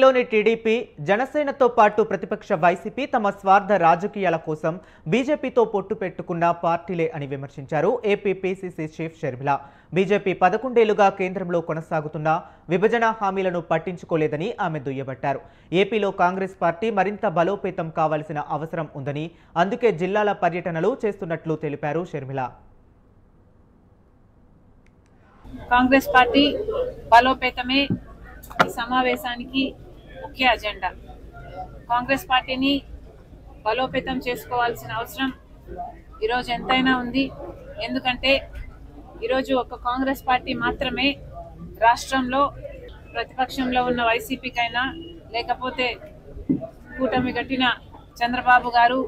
లోని టీడీపీ జనసేనతో పాటు ప్రతిపక్ష వైసీపీ తమ స్వార్థ రాజకీయాల కోసం బీజేపీతో పొట్టు పెట్టుకున్న పార్టీలే అని విమర్శించారు AP PCC chief Sharmila. BJP 11 ఏళ్లుగా కేంద్రంలో కొనసాగుతున్న విభజన హామీలను పట్టించుకోలేదని ఆమె దుయ్యబట్టారు. ఏపీలో కాంగ్రెస్ పార్టీ మరింత బలోపేతం కావాల్సిన అవసరం ఉందని, అందుకే జిల్లాల పర్యటనలు చేస్తున్నట్లు తెలిపారు షర్మిల. కాంగ్రెస్ పార్టీ బలోపేతమే ఈ సమావేశానికి ముఖ్య అజెండా. కాంగ్రెస్ పార్టీని బలోపేతం చేసుకోవాల్సిన అవసరం ఈరోజు ఎంతైనా ఉంది. ఎందుకంటే ఈరోజు ఒక కాంగ్రెస్ పార్టీ మాత్రమే రాష్ట్రంలో ప్రతిపక్షంలో ఉన్న వైసీపీకైనా లేకపోతే కూటమి కట్టిన చంద్రబాబు గారు,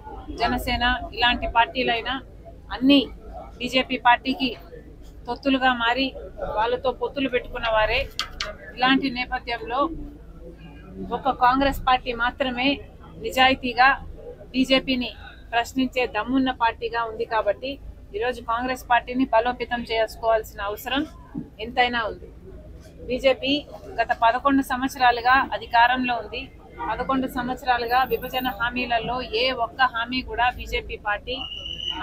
జనసేన ఇలాంటి పార్టీలైనా అన్ని బీజేపీ పార్టీకి తొత్తులుగా మారి వాళ్ళతో పొత్తులు పెట్టుకున్న వారే. ఇలాంటి నేపథ్యంలో ఒక కాంగ్రెస్ పార్టీ మాత్రమే నిజాయితీగా బీజేపీని ప్రశ్నించే దమ్మున్న పార్టీగా ఉంది. కాబట్టి ఈరోజు కాంగ్రెస్ పార్టీని బలోపేతం చేసుకోవాల్సిన అవసరం ఎంతైనా ఉంది. బీజేపీ గత 11 సంవత్సరాలుగా అధికారంలో ఉంది. 11 సంవత్సరాలుగా విభజన హామీలలో ఏ ఒక్క హామీ కూడా బీజేపీ పార్టీ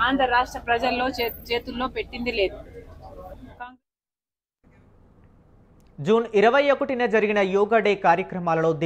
ఆంధ్ర రాష్ట్ర ప్రజల్లో చేతుల్లో పెట్టింది లేదు. జూన్ 21న జరిగిన యోగా డే కార్యక్రమాలలో